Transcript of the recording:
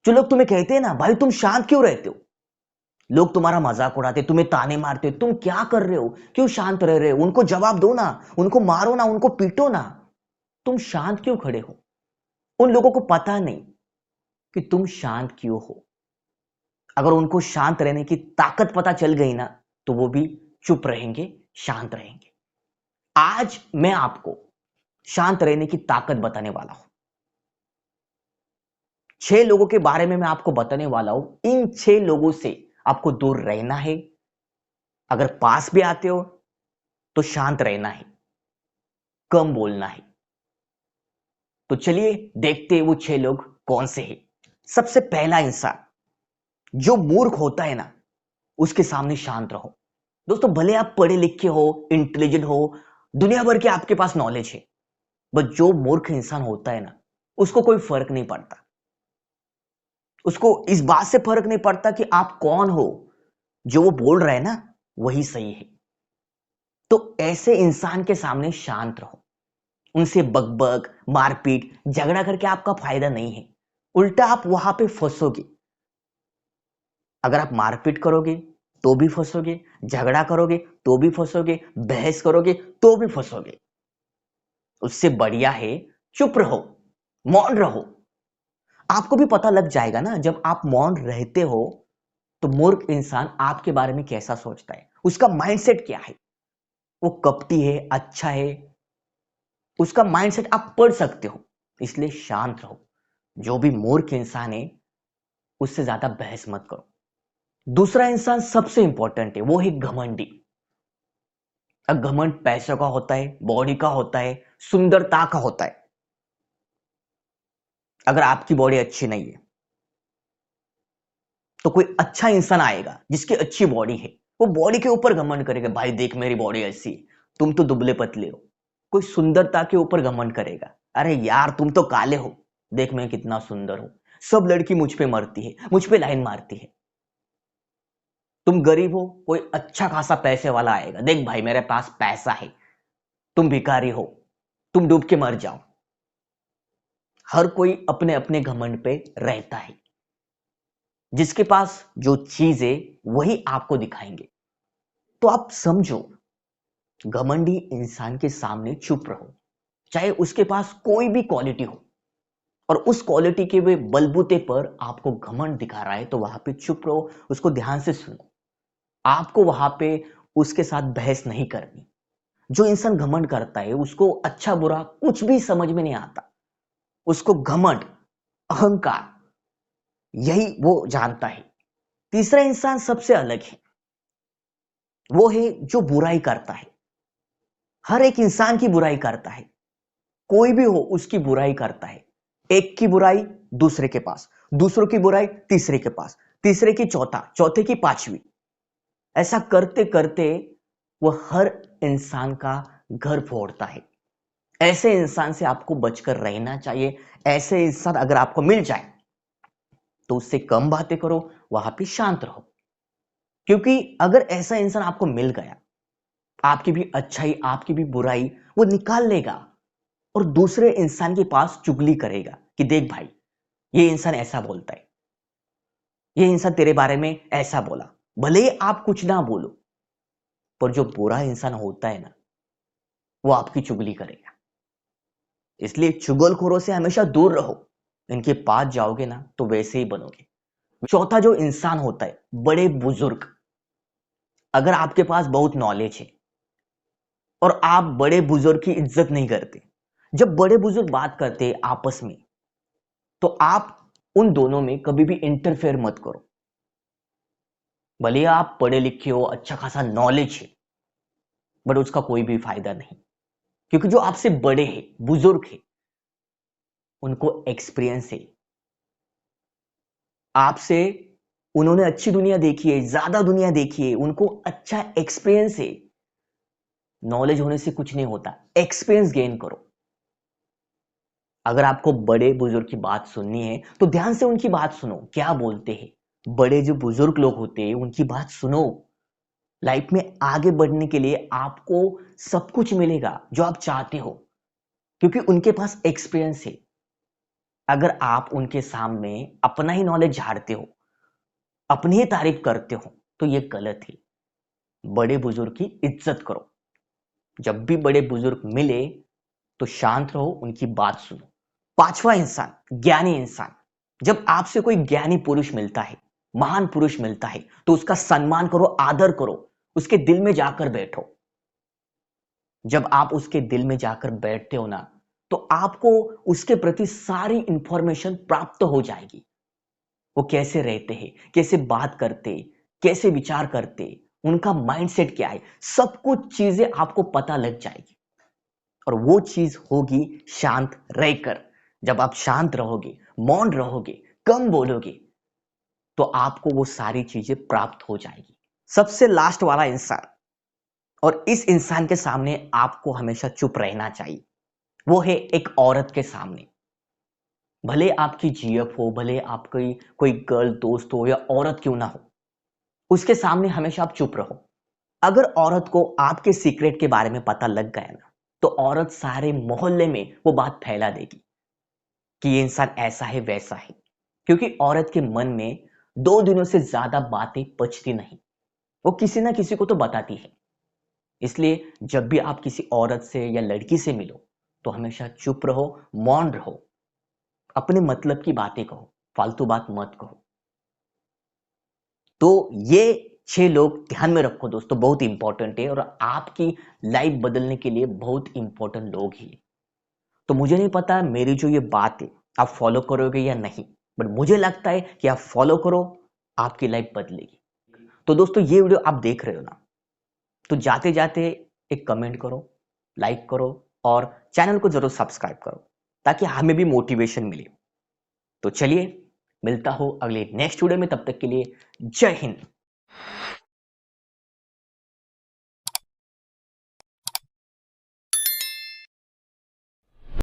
जो लोग तुम्हें कहते हैं ना भाई तुम शांत क्यों रहते हो, लोग तुम्हारा मजाक उड़ाते, तुम्हें ताने मारते, तुम क्या कर रहे हो, क्यों शांत रह रहे हो, उनको जवाब दो ना, उनको मारो ना, उनको पीटो ना, तुम शांत क्यों खड़े हो। उन लोगों को पता नहीं कि तुम शांत क्यों हो। अगर उनको शांत रहने की ताकत पता चल गई ना तो वो भी चुप रहेंगे, शांत रहेंगे। आज मैं आपको शांत रहने की ताकत बताने वाला हूं। 6 लोगों के बारे में मैं आपको बताने वाला हूं। इन 6 लोगों से आपको दूर रहना है। अगर पास भी आते हो तो शांत रहना है, कम बोलना है। तो चलिए देखते हैं वो 6 लोग कौन से हैं। सबसे पहला इंसान जो मूर्ख होता है ना, उसके सामने शांत रहो। दोस्तों भले आप पढ़े लिखे हो, इंटेलिजेंट हो, दुनिया भर के आपके पास नॉलेज है, बट जो मूर्ख इंसान होता है ना, उसको कोई फर्क नहीं पड़ता। उसको इस बात से फर्क नहीं पड़ता कि आप कौन हो, जो वो बोल रहा है ना वही सही है। तो ऐसे इंसान के सामने शांत रहो। उनसे बकबक, मारपीट, झगड़ा करके आपका फायदा नहीं है, उल्टा आप वहां पे फंसोगे। अगर आप मारपीट करोगे तो भी फंसोगे, झगड़ा करोगे तो भी फंसोगे, बहस करोगे तो भी फंसोगे। उससे बढ़िया है चुप रहो, मौन रहो। आपको भी पता लग जाएगा ना जब आप मौन रहते हो तो मूर्ख इंसान आपके बारे में कैसा सोचता है, उसका माइंडसेट क्या है, वो कपटी है, अच्छा है, उसका माइंडसेट आप पढ़ सकते हो। इसलिए शांत रहो। जो भी मूर्ख इंसान है उससे ज्यादा बहस मत करो। दूसरा इंसान सबसे इंपॉर्टेंट है, वो है घमंडी। अब घमंड पैसों का होता है, बॉडी का होता है, सुंदरता का होता है। अगर आपकी बॉडी अच्छी नहीं है तो कोई अच्छा इंसान आएगा जिसकी अच्छी बॉडी है, वो बॉडी के ऊपर घमंड करेगा, भाई देख मेरी बॉडी ऐसी है, तुम तो दुबले पतले हो। कोई सुंदरता के ऊपर घमंड करेगा, अरे यार तुम तो काले हो, देख मैं कितना सुंदर हूं, सब लड़की मुझ पे मरती है, मुझ पे लाइन मारती है। तुम गरीब हो, कोई अच्छा खासा पैसे वाला आएगा, देख भाई मेरे पास पैसा है, तुम भिखारी हो, तुम डूब के मर जाओ। हर कोई अपने अपने घमंड पे रहता है। जिसके पास जो चीज है वही आपको दिखाएंगे। तो आप समझो, घमंडी इंसान के सामने चुप रहो, चाहे उसके पास कोई भी क्वालिटी हो, और उस क्वालिटी के वे बलबूते पर आपको घमंड दिखा रहा है तो वहां पे चुप रहो, उसको ध्यान से सुनो। आपको वहां पे उसके साथ बहस नहीं करनी। जो इंसान घमंड करता है उसको अच्छा बुरा कुछ भी समझ में नहीं आता। उसको घमंड, अहंकार, यही वो जानता है। तीसरा इंसान सबसे अलग है, वो है जो बुराई करता है। हर एक इंसान की बुराई करता है, कोई भी हो उसकी बुराई करता है। एक की बुराई दूसरे के पास, दूसरों की बुराई तीसरे के पास, तीसरे की चौथा, चौथे की पांचवी, ऐसा करते करते वो हर इंसान का घर फोड़ता है। ऐसे इंसान से आपको बचकर रहना चाहिए। ऐसे इंसान अगर आपको मिल जाए तो उससे कम बातें करो, वहां पे शांत रहो। क्योंकि अगर ऐसा इंसान आपको मिल गया, आपकी भी अच्छाई, आपकी भी बुराई वो निकाल लेगा और दूसरे इंसान के पास चुगली करेगा कि देख भाई ये इंसान ऐसा बोलता है, ये इंसान तेरे बारे में ऐसा बोला। भले ही आप कुछ ना बोलो, पर जो बुरा इंसान होता है ना वो आपकी चुगली करेगा। इसलिए चुगलखोरों से हमेशा दूर रहो। इनके पास जाओगे ना तो वैसे ही बनोगे। चौथा जो इंसान होता है, बड़े बुजुर्ग। अगर आपके पास बहुत नॉलेज है और आप बड़े बुजुर्ग की इज्जत नहीं करते, जब बड़े बुजुर्ग बात करते हैं आपस में तो आप उन दोनों में कभी भी इंटरफेयर मत करो। भले आप पढ़े लिखे हो, अच्छा खासा नॉलेज है, बट उसका कोई भी फायदा नहीं। क्योंकि जो आपसे बड़े हैं, बुजुर्ग हैं, उनको एक्सपीरियंस है आपसे, उन्होंने अच्छी दुनिया देखी है, ज्यादा दुनिया देखी है, उनको अच्छा एक्सपीरियंस है। नॉलेज होने से कुछ नहीं होता, एक्सपीरियंस गेन करो। अगर आपको बड़े बुजुर्ग की बात सुननी है तो ध्यान से उनकी बात सुनो, क्या बोलते हैं। बड़े जो बुजुर्ग लोग होते हैं उनकी बात सुनो। लाइफ में आगे बढ़ने के लिए आपको सब कुछ मिलेगा जो आप चाहते हो, क्योंकि उनके पास एक्सपीरियंस है। अगर आप उनके सामने अपना ही नॉलेज झाड़ते हो, अपनी ही तारीफ करते हो, तो ये गलत है। बड़े बुजुर्ग की इज्जत करो। जब भी बड़े बुजुर्ग मिले तो शांत रहो, उनकी बात सुनो। पांचवा इंसान, ज्ञानी इंसान। जब आपसे कोई ज्ञानी पुरुष मिलता है, महान पुरुष मिलता है, तो उसका सम्मान करो, आदर करो, उसके दिल में जाकर बैठो। जब आप उसके दिल में जाकर बैठते हो ना, तो आपको उसके प्रति सारी इंफॉर्मेशन प्राप्त हो जाएगी। वो कैसे रहते हैं, कैसे बात करते, कैसे विचार करते, उनका माइंडसेट क्या है, सब कुछ चीजें आपको पता लग जाएगी। और वो चीज होगी शांत रहकर। जब आप शांत रहोगे, मौन रहोगे, कम बोलोगे, तो आपको वो सारी चीजें प्राप्त हो जाएगी। सबसे लास्ट वाला इंसान, और इस इंसान के सामने आपको हमेशा चुप रहना चाहिए, वो है एक औरत के सामने। भले आपकी जीएफ हो, भले आपकी कोई गर्ल दोस्त हो या औरत क्यों ना हो, उसके सामने हमेशा आप चुप रहो। अगर औरत को आपके सीक्रेट के बारे में पता लग गया ना, तो औरत सारे मोहल्ले में वो बात फैला देगी कि ये इंसान ऐसा है, वैसा है। क्योंकि औरत के मन में 2 दिनों से ज्यादा बातें पचती नहीं, वो किसी ना किसी को तो बताती है। इसलिए जब भी आप किसी औरत से या लड़की से मिलो, तो हमेशा चुप रहो, मौन रहो, अपने मतलब की बातें कहो, फालतू बात मत कहो। तो ये 6 लोग ध्यान में रखो दोस्तों, बहुत इंपॉर्टेंट है और आपकी लाइफ बदलने के लिए बहुत इंपॉर्टेंट लोग ही। तो मुझे नहीं पता मेरी जो ये बात है आप फॉलो करोगे या नहीं, बट मुझे लगता है कि आप फॉलो करो, आपकी लाइफ बदलेगी। तो दोस्तों ये वीडियो आप देख रहे हो ना, तो जाते जाते एक कमेंट करो, लाइक करो और चैनल को जरूर सब्सक्राइब करो, ताकि हमें भी मोटिवेशन मिले। तो चलिए, मिलता हो अगले नेक्स्ट वीडियो में, तब तक के लिए जय हिंद।